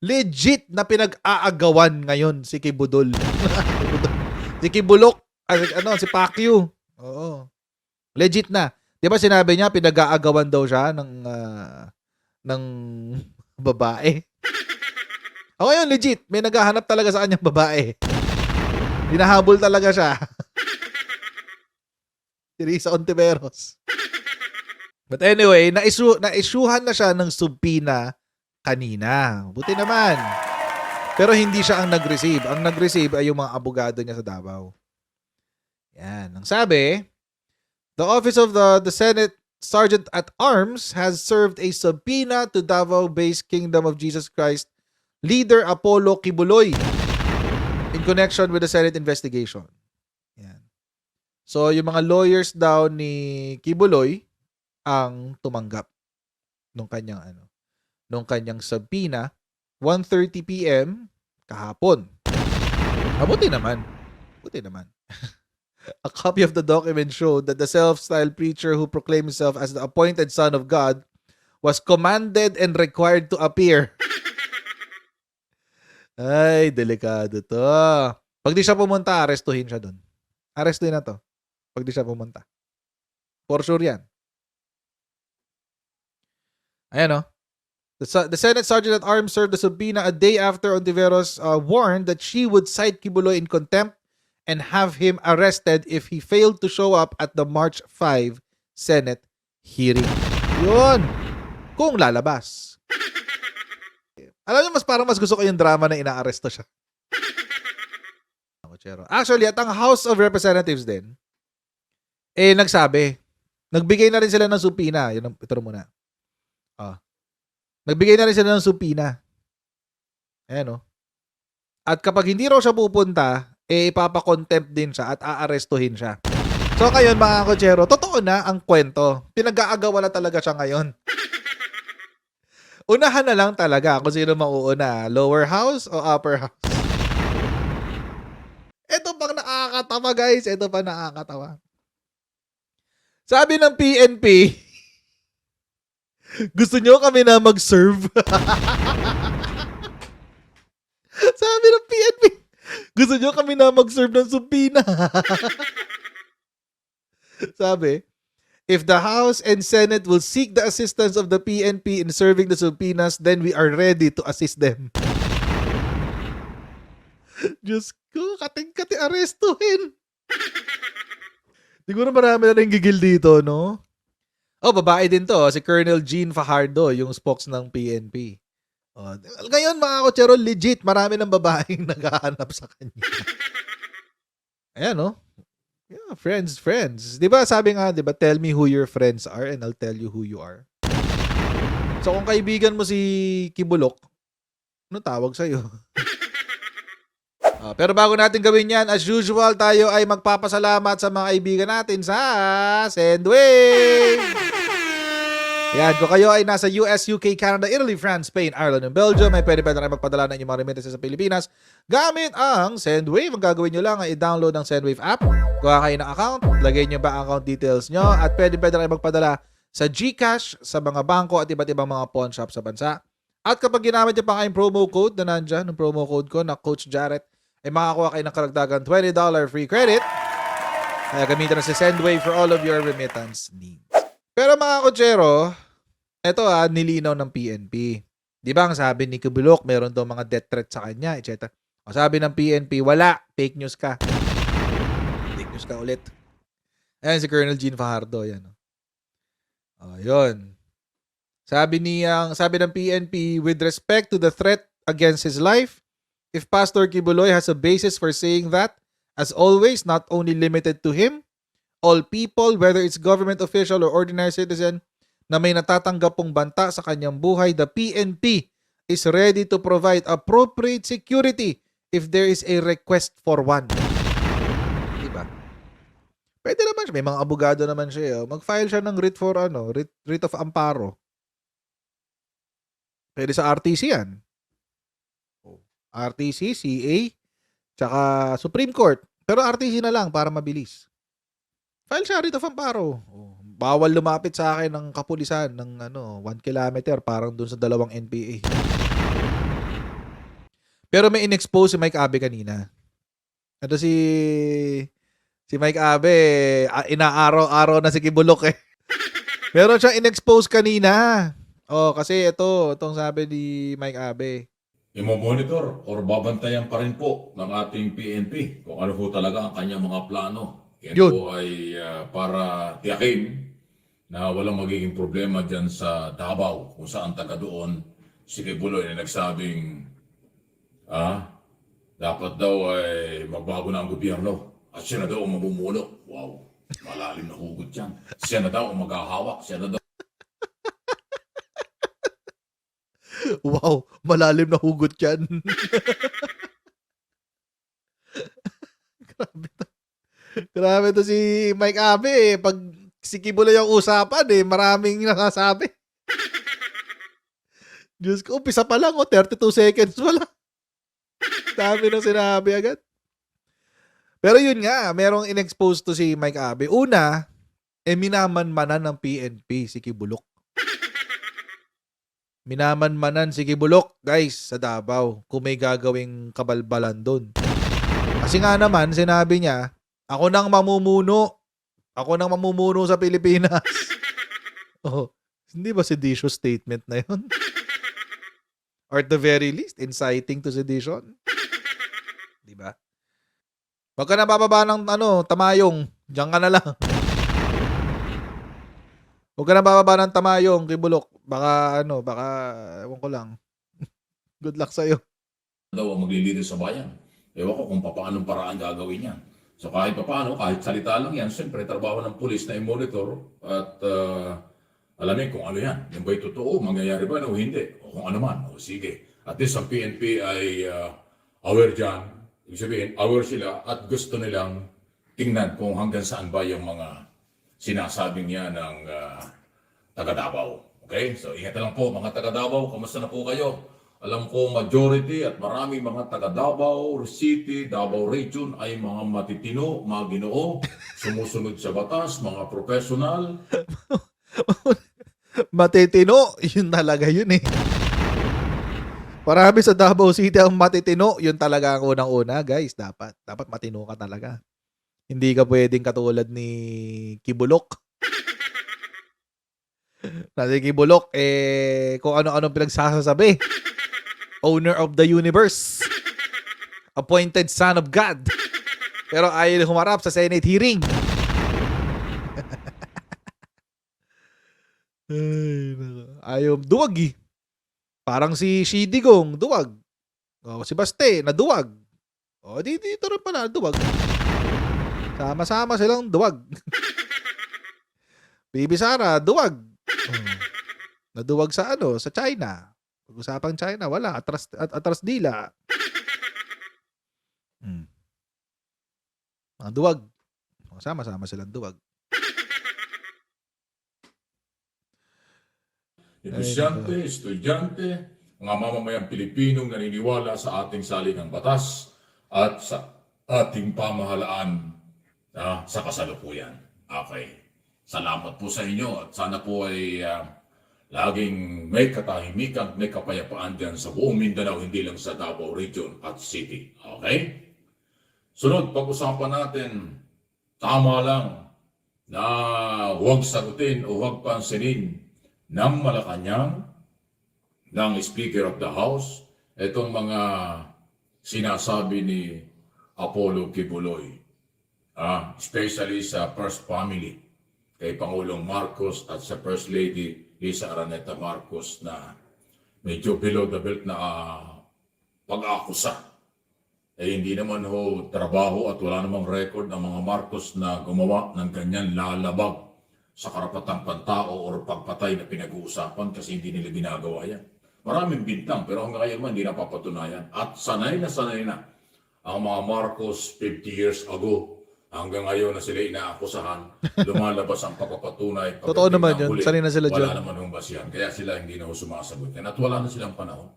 Legit na pinag-aagawan ngayon si Kibudol. Si Kibulok, si Pacquiao. Oo. Legit na. 'Di ba sinabi niya pinag-aagawan daw siya ng babae? O ngayon, legit. May naghahanap talaga sa kanyang babae. Hinahabol talaga siya. Si Risa Ontiveros. But anyway, na-issuehan na siya ng subpoena kanina. Buti naman. Pero hindi siya ang nag-receive. Ang nag-receive ay yung mga abogado niya sa Davao. Yan. Ang sabi, the Office of the Senate Sergeant at Arms has served a subpoena to Davao-based Kingdom of Jesus Christ leader Apollo Kibuloy in connection with the Senate investigation. Yan. So, yung mga lawyers daw ni Kibuloy ang tumanggap nung kanyang subpoena 1:30 PM kahapon. Buti naman. A copy of the document showed that the self-styled preacher who proclaimed himself as the appointed son of God was commanded and required to appear. Ay, delikado to. Pag di siya pumunta, arestuhin siya dun. Arestuhin na to. Pag di siya pumunta. For sure yan. Ayan o. The Senate Sergeant at Arms served the subpoena a day after Ontiveros warned that she would cite Kibuloy in contempt and have him arrested if he failed to show up at the March 5 Senate hearing. Yun. Kung lalabas. Alam niyo, mas gusto ko yung drama na inaaresto siya. Actually, at ang House of Representatives din, nagsabi. Nagbigay na rin sila ng subpoena. Ito muna. Nagbigay na rin sila ng subpoena. Ayan o. At kapag hindi raw siya pupunta, ipapakontempt din siya at aarestuhin siya. So ngayon mga kotsero, totoo na ang kwento. Pinag-aagawa na talaga siya ngayon. Unahan na lang talaga kung sino mauuna, lower house o upper house. Ito pang nakakatawa guys, Sabi ng PNP, gusto nyo kami na mag-serve? Sabi ng PNP, gusto nyo kami na mag-serve ng subpoena? Sabi, if the House and Senate will seek the assistance of the PNP in serving the subpoenas, then we are ready to assist them. Diyos ko, kating-kati arestuhin. Siguro marami na rin gigil dito, no? Babae din to. Si Colonel Jean Fajardo, yung spokes ng PNP. Ngayon, mga kotsero, legit, marami ng babaeng naghahanap sa kanya. Ayan, no? Yeah, friends. Di ba sabi nga, tell me who your friends are and I'll tell you who you are. So, kung kaibigan mo si Kibulok, ano tawag sa'yo? Pero bago natin gawin yan, as usual, tayo ay magpapasalamat sa mga kaibigan natin sa Sendwave! Yan, kung kayo ay nasa US, UK, Canada, Italy, France, Spain, Ireland, and Belgium, may pwede na kayo magpadala ng inyong mga remittances sa Pilipinas gamit ang Sendwave. Ang gagawin nyo lang ay i-download ang Sendwave app, kuha kayo ng account, lagay nyo ba ang account details nyo, at pwede na kayo magpadala sa GCash, sa mga bangko at iba't ibang mga pawn shop sa bansa. At kapag ginamit nyo pa kayong promo code na nandyan, yung promo code ko na Coach Jarrett, ay makakuha kayo ng karagdagan $20 free credit. Kaya gamitin na si Sendwave for all of your remittance needs. Pero mga kotsero, ito nilinaw ng PNP. Di ba ang sabi ni Kibulok, meron daw mga death threat sa kanya, etc. O sabi ng PNP, wala, fake news ka. Fake news ka ulit. Ayan si Colonel Jean Fajardo, yan. Yun. Sabi ng PNP, with respect to the threat against his life, if Pastor Kibuloy has a basis for saying that, as always, not only limited to him, all people, whether it's government official or ordinary citizen, na may natatanggap pong banta sa kanyang buhay, the PNP is ready to provide appropriate security if there is a request for one. Diba? Pwede naman siya. May mga abogado naman siya. Mag-file siya ng writ for writ of amparo. Pwede sa RTC yan. RTC, CA, tsaka Supreme Court. Pero RTC na lang para mabilis. File siya writ of amparo. Bawal lumapit sa akin ng kapulisan ng 1 kilometer parang dun sa 2 NPA. Pero may in-expose si Mike Abe kanina. Ito si Mike Abe, inaaraw-araw na si Kibulok eh. Meron siyang in-expose kanina. Oh, kasi itong sabi ni Mike Abe. Imo-monitor or babantayan pa rin po ng ating PNP kung ano po talaga ang kanyang mga plano. Yan Yun. po ay para tiyakin na walang magiging problema dyan sa Davao kung saan taga doon si Kibuloy na nagsabing dapat daw ay magbago na ang gobyerno at siya na daw ang mamumuno. Wow, malalim na hugot yan. Siya na daw ang maghahawak, siya na daw Wow, malalim na hugot yan. Grabe to. Grabe to si Mike Abe eh. Pag si Kibuloy yung usapan eh, maraming nakasabi. Diyos ko, umpisa pa lang 32 seconds wala. Dami na sinabi agad. Pero yun nga, merong in-expose to si Mike Abe. Una, minamanmanan ng PNP si Kibulok. Minamanmanan si Kibulok, guys, sa Davao kung may gagawing kabalbalan doon. Kasi nga naman, sinabi niya, ako nang mamumuno. Ako nang mamumuno sa Pilipinas. Oh, hindi ba seditious statement na yun? Or at the very least, inciting to sedition? Diba? Huwag ka na bababa ng tamayong. Diyan ka na lang. Huwag ka na bababa ng tamayong, Kibulok. Baka, ewan ko lang. Good luck sa'yo. daw ang maglilider sa bayan. Ewan ko kung paanong paraan gagawin yan. So kahit paano, kahit salita lang yan, siyempre trabaho ng pulis na i-monitor at alamin kung ano yan. Yung ba'y totoo, mangyayari ba o hindi? O kung ano man, o sige. At least ang PNP ay aware dyan. Ibig sabihin, aware sila at gusto nilang tingnan kung hanggang saan ba yung mga sinasabing niya ng taga Davao. Okay? So ingat lang po mga taga Davao, kamusta na po kayo? Alam ko majority at maraming mga taga Davao City, Davao Region ay mga matitino, mga Ginoo, sumusunod sa batas, mga professional. Matitino, yun talaga yun eh. Marami sa Davao City ang matitino, yun talaga ang unang-una, guys. Dapat matino ka talaga. Hindi ka pwedeng katulad ni Kibulok. Na si Kibulok, kung ano-ano pinagsasabi. Owner of the universe. Appointed son of God. Pero ayaw humarap sa Senate hearing. Ayaw duwag eh. Parang si Shidigong, duwag. O, si Baste, naduwag. O, dito rin pala, duwag. Sama-sama silang duwag. Bibi Sara, duwag. Naduwag sa sa China. Pag-usapang China, wala. Atras dila. Mga duwag. Sama-sama silang duwag. Negosyante, estudyante, mga mamamayang Pilipinong naniniwala sa ating saligang batas at sa ating pamahalaan sa kasalukuyan. Okay. Salamat po sa inyo at sana po ay laging may katahimikan, may kapayapaan dyan sa buong Mindanao, hindi lang sa Davao Region at City. Okay? Sunod, pag-usapan natin, tama lang na huwag sagutin o huwag pansinin ng Malacanang, ng Speaker of the House, itong mga sinasabi ni Apollo Kibuloy, especially sa First Family, kay Pangulong Marcos at sa First Lady Lisa Araneta Marcos na medyo below the belt na pag-akusa. Hindi naman trabaho at wala namang record ng mga Marcos na gumawa ng ganyan lalabag sa karapatang pantao o pagpatay na pinag-uusapan kasi hindi nila ginagawa yan. Maraming bintang pero hanggang ngayon man hindi napapatunayan. At sanay na ang mga Marcos 50 years ago hanggang ngayon na sila inaakusahan, lumalabas ang pagpapatunay. Totoo naman yun, sanay na sila dyan. Wala naman humbas yan, kaya sila hindi na sumasagot yan at wala na silang panahon.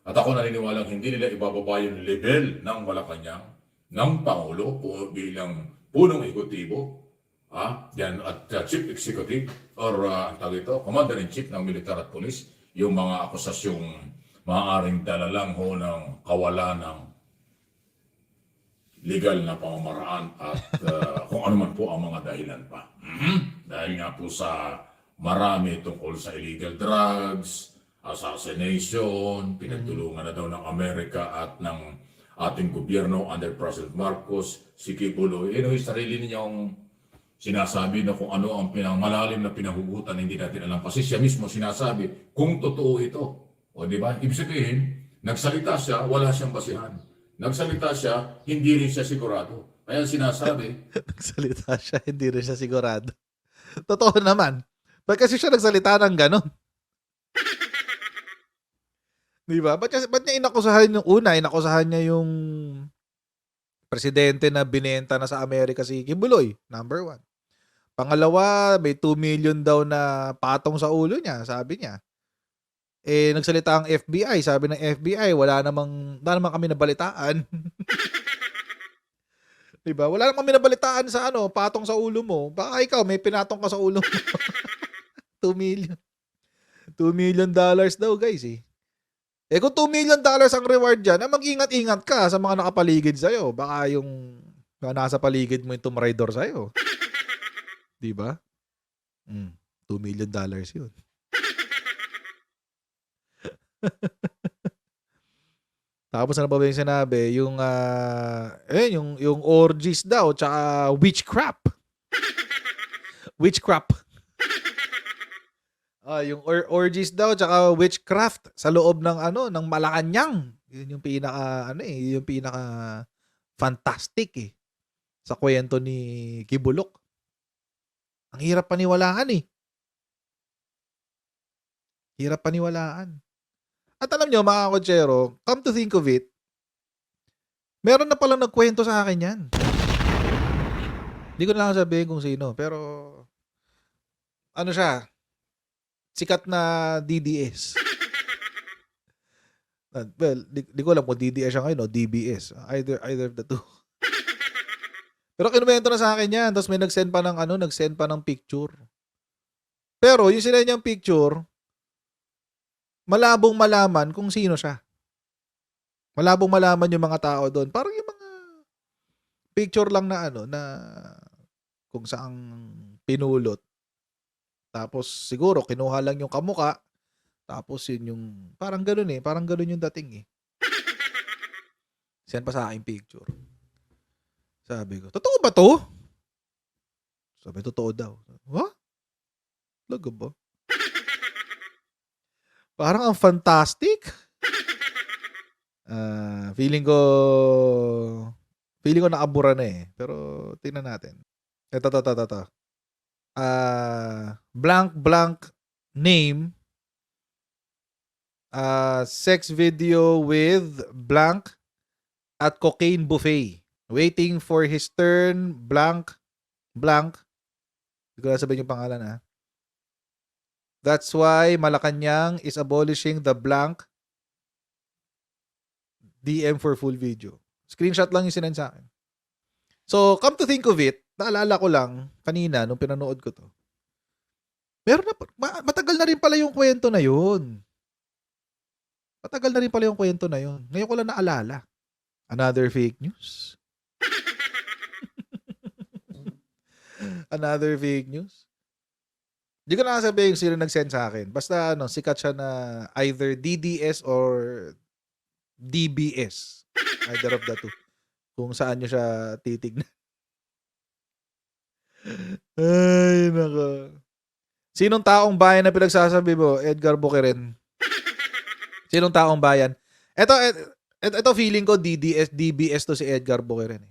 At ako naniniwalang hindi nila ibababa yung level ng Malacanang, ng Pangulo bilang punong ekutibo, yan at Chief Executive or Commander-in-Chief ng Militar at Police, yung mga akusasyong maaaring dala lang ho ng kawalan ng legal na pamamaraan at kung ano man po ang mga dahilan pa. Dahil nga po sa marami tungkol sa illegal drugs, assassination, pinagtulungan na daw ng Amerika at ng ating gobyerno under President Marcos, si Kibuloy. Yung sarili ninyong sinasabi na kung ano ang malalim na pinahugutan, hindi natin alam. Kasi siya mismo sinasabi kung totoo ito. O di ba? Ibig sabihin, nagsalita siya, wala siyang basihan. Nagsalita siya, hindi rin siya sigurado. Kaya sinasabi, Nagsalita siya, hindi rin siya sigurado. Totoo naman. Ba't kasi siya nagsalita ng ganon? Di ba? Ba't niya inakusahan yung una? Inakusahan niya yung presidente na binenta na sa Amerika si Kibuloy, number 1. Pangalawa, may 2 million daw na patong sa ulo niya, sabi niya. Nagsalita ang FBI, sabi ng FBI, wala namang kami nabalitaan. Diba? Wala namang kami nabalitaan sa patong sa ulo mo. Baka ikaw, may pinatong ka sa ulo mo. 2 million. $2 million daw, guys, eh. Kung $2 million ang reward dyan, mag-ingat-ingat ka sa mga nakapaligid sa'yo. Baka yung nasa paligid mo yung tumraidor sa'yo. Diba? $2 million yun. Tapos ano pa ba yung sinabi? Yung orgies daw, tsaka witchcraft. Witchcraft. Yung orgies daw, tsaka witchcraft sa loob ng ng Malacanang. Yun yung pinaka fantastic eh. Sa kwento ni Kibulok. Ang hirap paniwalaan eh. Hirap paniwalaan. At alam nyo, mga kotsero, come to think of it, meron na palang nagkwento sa akin yan. Hindi ko na lang sabihin kung sino, pero siya, sikat na DDS. Well, di ko alam kung DDS siya ngayon o DBS. Either of the two. Pero kinuwento na sa akin yan, tapos may nag-send pa ng picture. Pero yung sila niyang picture, malabong malaman kung sino siya. Malabong malaman yung mga tao doon. Parang yung mga picture lang na na kung saang pinulot. Tapos siguro kinuha lang yung kamuka. Tapos yun yung parang ganoon eh. Parang ganoon yung dating eh. Send pa sa akin picture. Sabi ko, totoo ba to? Sabi, totoo daw. What? Lago ba? Parang ang fantastic. Feeling ko nakabura na eh. Pero tingnan natin. Ito. Blank name. Sex video with blank at cocaine buffet. Waiting for his turn. Blank. Hindi ko na sabihin yung pangalan ha. That's why Malacanang is abolishing the blank DM for full video. Screenshot lang yung sinend sa akin. So, come to think of it, naalala ko lang kanina nung pinanood ko to. Meron na, matagal na rin pala yung kwento na yun. Ngayon ko lang naalala. Another fake news. Another fake news. Hindi ko na sabihin sino nag-send sa akin. Basta sikat siya na either DDS or DBS. Either of the two. Kung saan nyo siya titignan. Ay, nako. Sinong taong bayan na pinagsasabi mo? Edgar Boqueren. Sinong taong bayan? Ito feeling ko DBS to si Edgar Boqueren.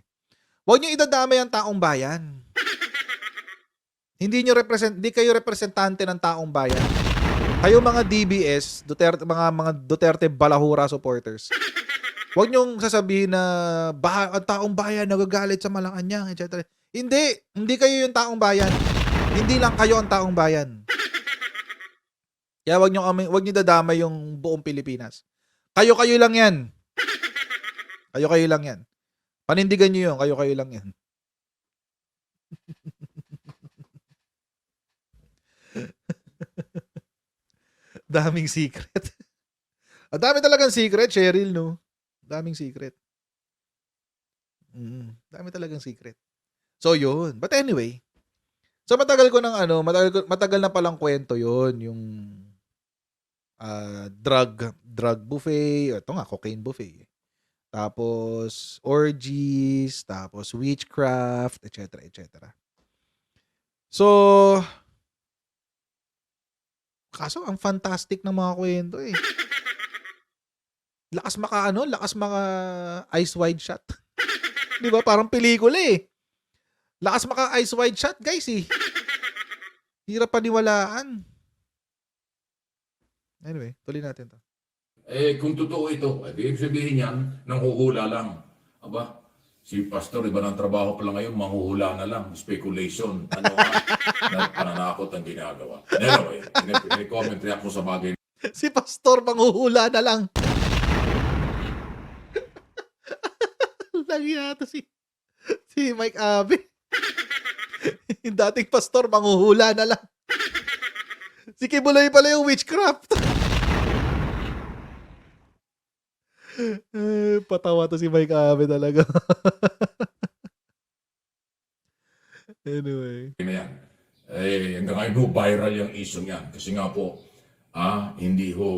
Huwag nyo idadamay ang taong bayan. Hindi kayo representante ng taong bayan. Kayo mga DBS, mga Duterte Balahura supporters. Huwag niyong sasabihin na ang taong bayan nagagalit sa Malacanang, etc. Hindi kayo yung taong bayan. Hindi lang kayo ang taong bayan. Kaya huwag niyo dadamay yung buong Pilipinas. Kayo lang yan. Kayo lang yan. Panindigan niyo yun, kayo lang yan. Daming secret. Ang dami talagang secret, Cheryl, no? Daming secret. Dami talagang secret. So, yun. But anyway, so matagal ko ng matagal na palang kwento yun, yung drug buffet, ito nga, cocaine buffet. Tapos, orgies, tapos witchcraft, etc. etc. So, kaso ang fantastic ng mga kwento eh. Lakas maka ice wide shot. 'Di ba? Parang pelikula eh. Lakas maka ice wide shot, guys eh. Hirap paniwalaan. Anyway, tuloy natin 'to. Kung totoo ito, ibig sabihin yan, nanghuhula lang. Aba, si Pastor, iba ng trabaho pala ngayon, manghuhula na lang, speculation, pananakot ang ginagawa. Anyway, commentary ako sa bagay. Si Pastor manghuhula na lang. Lagi yata si Mike Abe. Yung dating pastor, manghuhula na lang. Si Kibuloy pala yung witchcraft. Patawa to si Mike Abe talaga. Anyway. Yan. Hanggang ngayon ho, viral yung issue yan. Kasi nga po, hindi ho,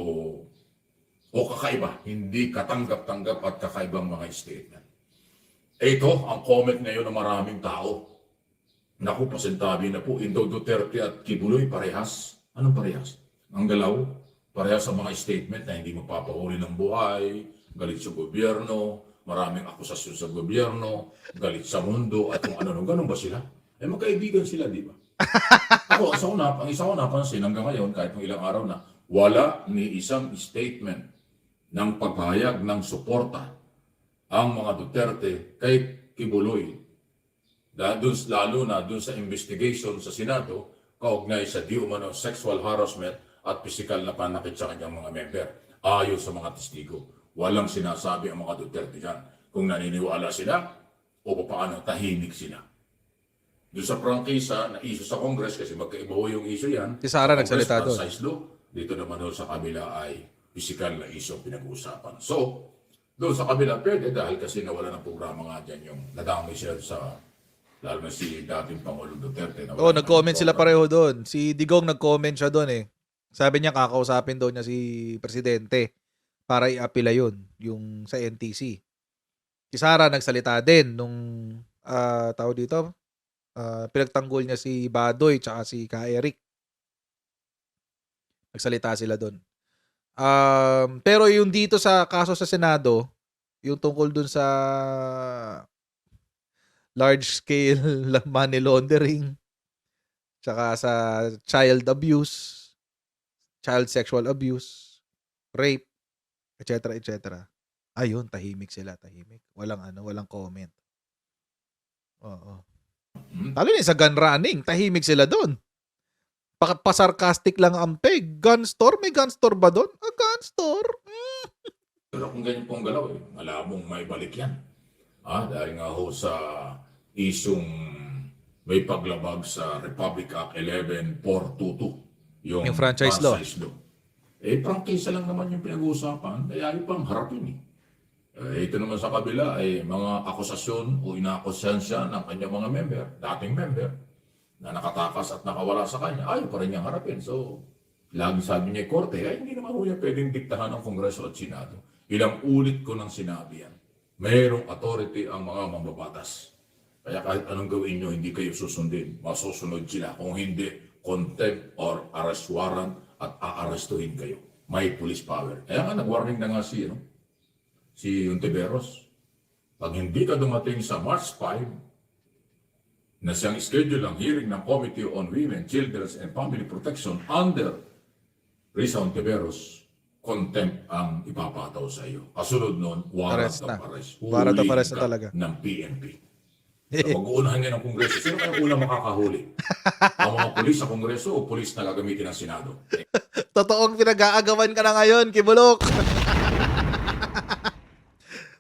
o kakaiba, hindi katanggap-tanggap at kakaibang mga statement. Ito, ang comment ngayon ng maraming tao. Naku, pasintabi na po, Indo Duterte at Kibuloy parehas. Anong parehas? Ang galaw, parehas sa mga statement na hindi magpapahuli ng buhay, galit sa gobyerno, maraming akusasyon sa gobyerno, galit sa mundo, at kung ano, ganun ba sila? Magkaibigan sila, di ba? Ako, ang isa ko napansin hanggang ngayon, kahit ng ilang araw na, wala ni isang statement ng paghayag ng suporta ang mga Duterte kay Kibuloy. Lalo na dun sa investigation sa Senado, kaugnay sa di umano sexual harassment at physical na panakit sa kanyang mga member. Ayon sa mga testigo, walang sinasabi ang mga Duterte dyan kung naniniwala sila o paano tahimik sila. Doon sa prangkisa na issue sa Congress, kasi magkaiba ho yung issue yan. Si Sara Sa Congress, nagsalita doon. franchise law. Dito naman ho sa kabila ay physical na issue pinag-uusapan. So, doon sa kabila, pwede dahil kasi nawala ng programa nga dyan yung nadami siya sa, lalo na si dating Pangulong Duterte. Nag-comment sila pareho doon. Si Digong nag-comment siya doon eh. Sabi niya kakausapin daw niya si Presidente para i-apila yun, yung sa NTC. Si Sara nagsalita din nung tao dito, pinagtanggol niya si Badoy tsaka si Ka Eric. Nagsalita sila doon. Pero yung dito sa kaso sa Senado, yung tungkol dun sa large scale money laundering, tsaka sa child abuse, child sexual abuse, rape, etc. etc. Ayun, tahimik sila, tahimik. Walang comment. Oo. Talo na sa gun running, tahimik sila doon. Pasarcastic lang ang peg. Gun store? May gun store ba doon? Gun store? Pero kung ganyan pong galaw, malamang may balik yan. Dahil nga ho sa isyong may paglabag sa Republic Act 11422, yung franchise law. Prangkisa lang naman yung pinag-uusapan, kaya yung pang harapin ito naman sa kabila ay mga akusasyon o inaakusahan siya ng kanyang mga member, dating member, na nakatakas at nakawala sa kanya, ayaw pa rin niyang harapin. So, lagi sabi niya korte, hindi naman ho yan pwedeng diktahan ng Kongreso at Senado. Ilang ulit ko nang sinabi yan. Mayroong authority ang mga mambabatas. Kaya kahit anong gawin nyo, hindi kayo susundin. Masusunod sila. Kung hindi, contempt or arrest warrant at aarestuhin kayo. May police power. Kaya nga, nag-warning na nga si Ontiveros. Pag hindi ka dumating sa March 5, na siyang schedule ang hearing ng Committee on Women, Children and Family Protection under Risa Ontiveros, contempt ang ipapataw sa iyo. Kasunod nun, warrant of arrest. Warrant of arrest na ka talaga. ng PNP. Mag-uunahan ngayon ng Kongreso. Sino kaya unang makakahuli? Ang mga pulis sa Kongreso o pulis na gagamitin ng Senado? Totoong pinag-aagawan ka na ngayon, Kibulok.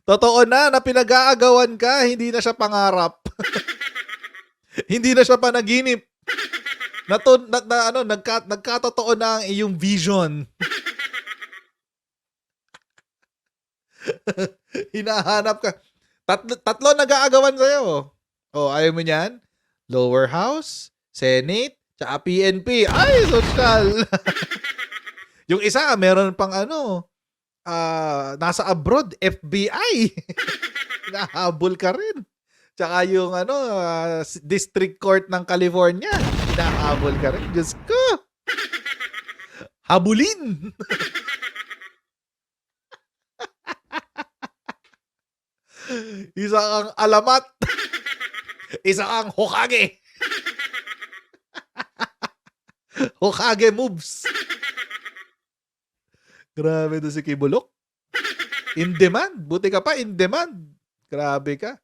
Totoo na pinag-aagawan ka, hindi na siya pangarap. Hindi na siya panaginip. Nagkatotoo na ang iyong vision. Hinahanap ka. Tatlo nag-aagawan sa'yo. Oh, ayaw mo niyan? Lower House, Senate, tsaka PNP. Ay, social. Yung isa, meron pang nasa abroad, FBI. Hinahabol ka rin. Tsaka yung District Court ng California. Hinahabol ka rin. Diyos ko. Habulin. Isa kang alamat. Isa kang Hokage. Hokage moves. Grabe to si Kibulok. In demand. Buti ka pa, in demand. Grabe ka.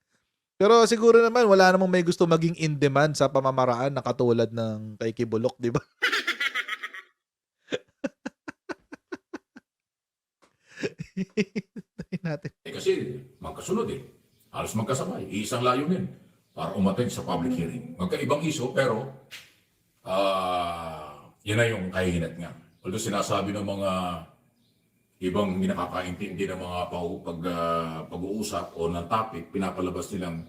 Pero siguro naman, wala namang may gusto maging in demand sa pamamaraan na katulad ng kay Kibulok, di ba? Natin. Kasi magkasunod halos magkasabay, isang layunin para umattend sa public hearing. Magkaibang iso pero yan na yung kahinat nga. Although sinasabi ng mga ibang hindi nakakaintindi ng mga pag-uusap o ng topic, pinapalabas nilang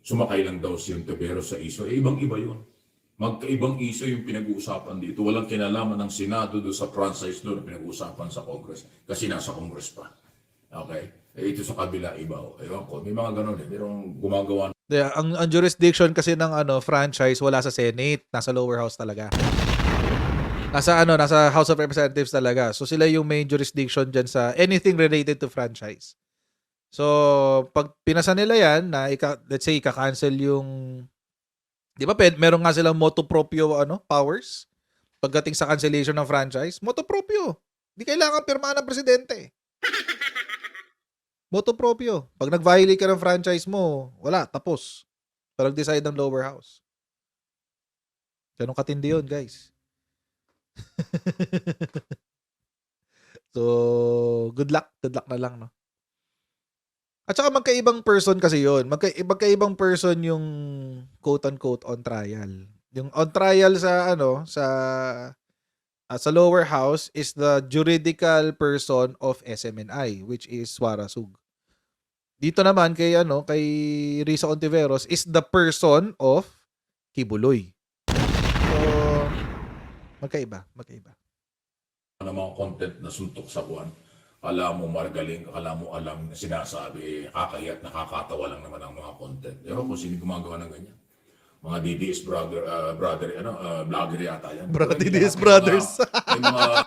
sumakay lang daw si Ontiveros sa iso. Ibang-iba yun. Magkaibang iso yung pinag-uusapan dito. Walang kinalaman ng Senado doon sa franchise law na pinag-uusapan sa Congress. Kasi nasa Congress pa. Okay? Ito sa kabila, iba. Ewan ko, may mga ganun merong gumagawa. Ang jurisdiction kasi ng franchise wala sa Senate, nasa lower house talaga. Nasa House of Representatives talaga. So sila yung main jurisdiction diyan sa anything related to franchise. So pag pinasa nila yan na let's say ika-cancel yung, di ba, meron nga silang motu proprio powers pagdating sa cancellation ng franchise. Motu proprio. Di kailangan pirmahan ng presidente. Motu proprio. Pag nag-violate ka ng franchise mo, wala, tapos. Pero nag-decide ng lower house. Ganun katindi yun, guys. So, good luck. Good luck na lang, no? At saka magkaibang person kasi yun. Magkaibang person yung quote-unquote on trial. Yung on trial sa lower house is the juridical person of SMNI, which is Suarasug. Dito naman kay Risa Ontiveros is the person of Kibuloy. So magkaiba. Ng mga content na suntok sa buwan. Kala mo margaling, kala mo alam na sinasabi, kakahiya at nakakatawa lang naman ang mga content. Ewan kung sino gumagawa ng ganyan. Mga DDS vlogger yata yan. DDS brothers. May mga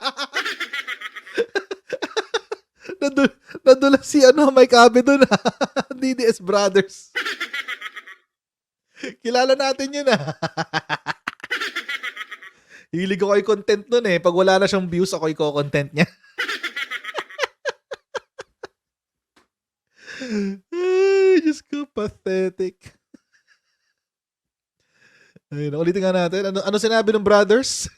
Nadula si Mike Abe doon. DDS brothers. Kilala natin yun Hilig ako kay content nun Pag wala na siyang views, ako i-content niya. Ay, Diyos ko, pathetic. Ayun, ulitin nga natin. Ano sinabi ng brothers?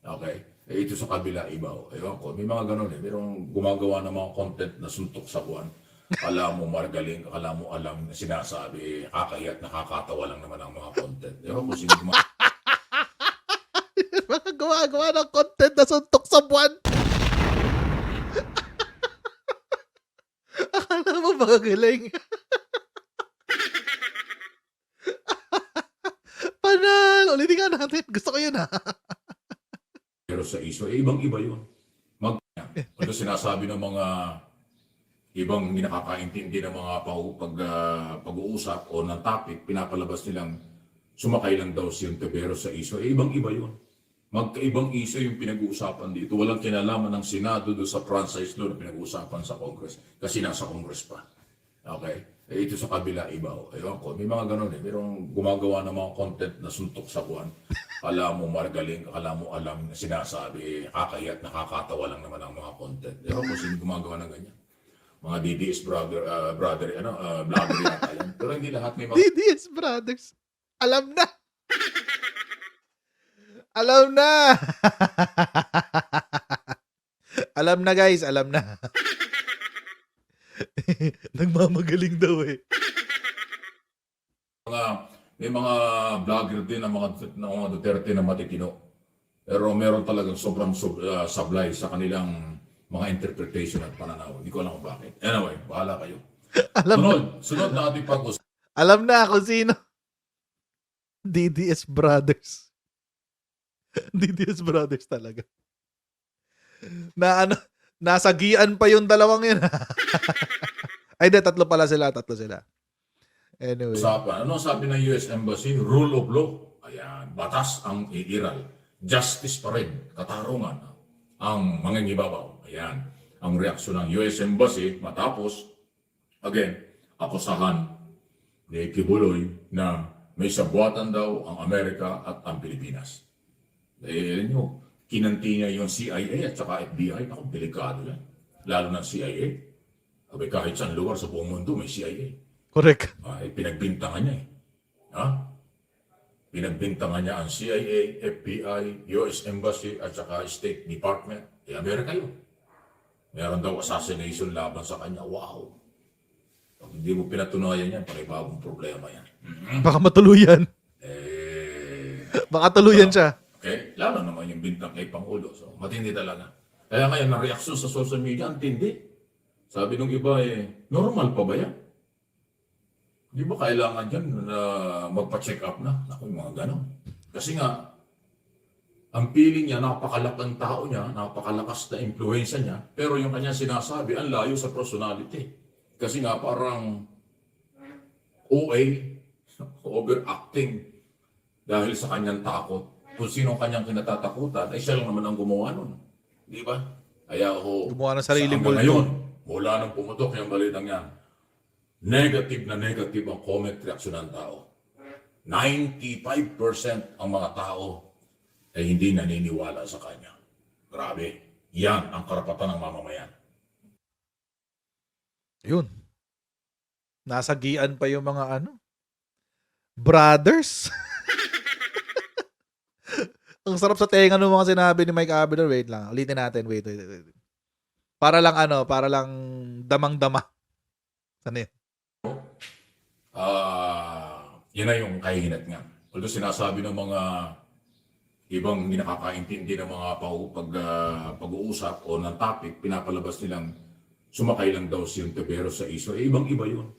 okay. Ito sa kabila, iba. Ewan ko, may mga ganun merong gumagawa ng mga content na suntok sa buwan. Kala mo margaling, kala mo alam na sinasabi, kakahiya at nakakatawa lang naman ang mga content. Ewan ko, sino mga gumagawa ng content na suntok sa buwan. Akala mo magaling. Panal! Ulitin nga natin. Gusto ko yun Pero sa iso, ibang-iba yun. Ito sinasabi ng mga ibang hindi nakakaintindi ng mga pag-uusap o ng topic, pinapalabas nilang sumakay lang daw si Ontiveros sa iso. Ibang-iba yun. Magkaibang iso yung pinag-uusapan dito. Walang kinalaman ng Senado doon sa franchise law na pinag-uusapan sa Congress. Kasi nasa Congress pa. Okay? Ito sa kabila, iba. Ewan ko, may mga ganun merong gumagawa ng mga content na suntok sa buwan. Kala mo margaling, kala mo alam na sinasabi, kakahiya at nakakatawa lang naman ang mga content. Ewan ko, sino gumagawa ng ganyan. Mga DDS vlogger yata yan. Pero hindi lahat may mga... DDS brothers. Alam na. Alam na. Alam na, guys. Alam na. Nagmamagaling daw May mga vlogger din ng mga Duterte na matitino. Pero meron talagang sobrang sablay sa kanilang mga interpretation at pananaw. Hindi ko alam kung bakit. Anyway, bahala kayo. Sunod na ating pag-usap. Alam na kung sino. DDS Brothers. DDS Brothers talaga. Na ano, nasagian pa yung dalawang yun. Ay, di, tatlo sila. Anyway. Usapan. Ano sabi ng US Embassy? Rule of law. Ayan, batas ang iiral. Justice pa rin, katarungan ang mangingibabaw. Ayan, ang reaksyon ng US Embassy matapos, again, akusahan ni Kibuloy na may sabuatan daw ang Amerika at ang Pilipinas. Eh, nyo, kinanti niya yung CIA at saka FBI. Ako, delikado yan. Lalo ng CIA. Sabi, kahit saan lugar sa buong mundo may CIA. Correct. Pinagbintangan niya eh. Ha? Pinagbintangan niya ang CIA, FBI, US Embassy at saka State Department. Eh, Amerika yun. Meron daw assassination laban sa kanya. Wow! Pag hindi mo pinatunayan yan, panibagong problema yan. Baka matuluyan. Baka tuluyan siya. Okay? Lalo naman yung bintang kay Pangulo. So, matindi talaga. Kaya ngayon, ang reaksyon sa social media, ang tindi. Sabi nung iba, normal pa ba yan? Di ba kailangan dyan na magpa-check up na? Naku, yung mga ganon. Kasi nga, ang feeling niya, napakalaking tao niya, napakalakas na influensya niya, pero yung kanya sinasabi, ang layo sa personality. Kasi nga, parang OA, overacting, dahil sa kanyang takot. Kung sino kanyang kinatatakutan, ay siya lang naman ang gumawa nun. Di ba? Kaya ako, Gumawa ng sariling hanggang multo. ngayon, mula nang pumutok yung balitang yan, negative na negative ang comment reaction ng tao. 95% ang mga tao ay hindi naniniwala sa kanya. Grabe. Yan ang karapatan ng mamamayan. Yun. Nasagian pa yung mga brothers. Ang sarap sa tenga ng mga sinabi ni Mike Abner. Wait lang. Ulitin natin. Wait. Para lang damang-dama. Ano yun? Yan na yung kahinat nga. Although sinasabi ng mga ibang hindi nakakaintindi ng mga pag-uusap o ng topic, pinapalabas nilang sumakay lang daw si Tevero sa iso. Ibang-iba yun.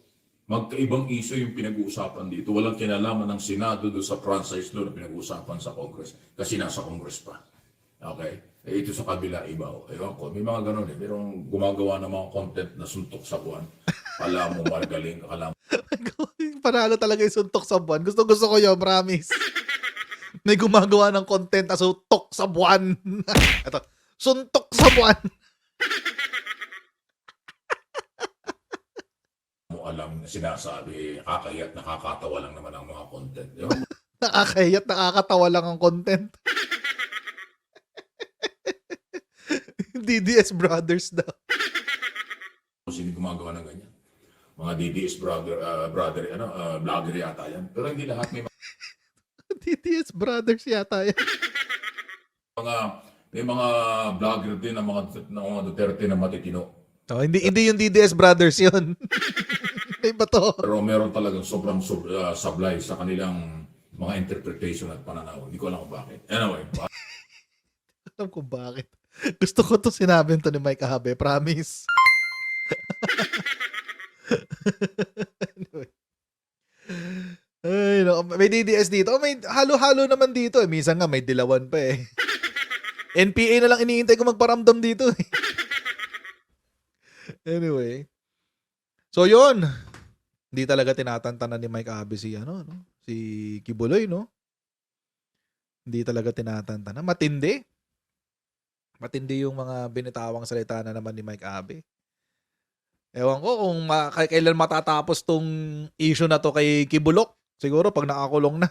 Magkaibang iso yung pinag-uusapan dito. Walang kinalaman ng Senado doon sa franchise law na pinag-uusapan sa Congress. Kasi nasa Congress pa. Okay? Ito sa kabila, iba. Ewan ko, may mga ganun eh. Merong gumagawa ng mga content na suntok sa buwan. Kala mo magaling, kala mo. Panalo talaga yung suntok sa buwan. Gusto ko yun, promise. May gumagawa ng content na suntok sa buwan. Ito, suntok sa buwan. Mo alam na sinasabi, kakayat, nakakatawa lang naman ang mga content. Ewan mo, Nakakahiyat, nakakatawa lang ang content. DDS Brothers daw. sino gumagawa ng ganyan. Mga DDS vlogger yata yan. Pero hindi lahat may DDS Brothers yata yan. may mga vlogger din ng mga Duterte na matitino. Oh, hindi yung DDS Brothers yun. Iba to. Pero meron talagang sobrang sablay sa kanilang mga interpretation at pananaw. Hindi ko alam kung bakit. Anyway, Alam ko bakit. Gusto ko to sinabi to ni Mike Habe. Promise. Anyway. Ay, no. May DDS dito. May halo-halo naman dito. Minsan nga may dilawan pa eh. NPA na lang iniintay ko magparamdam dito eh. Anyway. So yun. Hindi talaga tinatantanan ni Mike Abe si si Kibuloy, no? Hindi talaga tinatantanan. Matindi. Matindi yung mga binitawang salita na naman ni Mike Abe. Ewan ko kung kailan matatapos tong issue na to kay Kibulok. Siguro pag nakakulong na.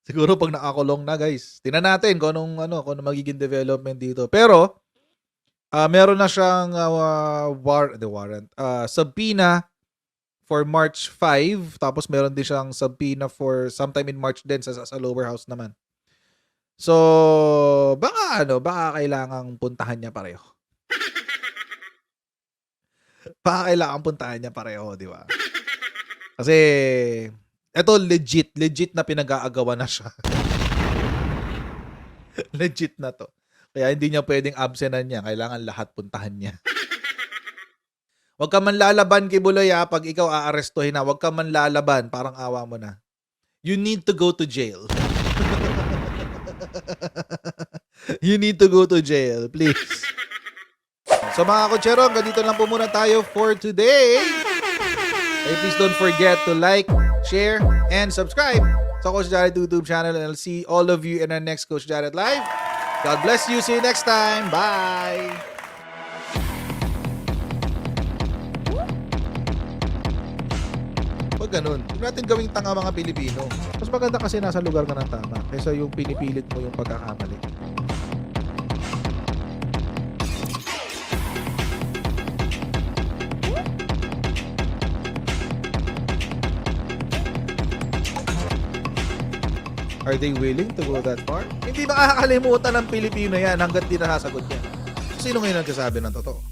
Siguro pag nakakulong na, guys. Tingnan natin kung anong magiging development dito. Pero meron na siyang warrant, subpoena for March 5, tapos meron din siyang subpoena for sometime in March din sa lower house naman. So, baka kailangang puntahan niya pareho. Baka kailangang puntahan niya pareho, di ba? Kasi, eto legit na pinag-aagawan na siya. Legit na to. Kaya hindi niya pwedeng absenan niya. Kailangan lahat puntahan niya. Huwag ka man lalaban kay Buloy ha. Pag ikaw aarestuhin na, huwag ka man lalaban. Parang awa mo na. You need to go to jail. You need to go to jail, please. So mga kotsero, hanggang dito lang po muna tayo for today. Hey, please don't forget to like, share, and subscribe sa Coach Jared YouTube channel. And I'll see all of you in our next Coach Jared Live. God bless you. See you next time. Bye! Huwag ganun. Huwag natin gawing tanga mga Pilipino. Mas maganda kasi nasa lugar ka ng tama kaysa yung pinipilit mo yung pagkakamali. Are they willing to go that far? Hindi makakalimutan ng Pilipino yan hanggat di nasasagot niya. Sino ngayon nagsasabi ng totoo?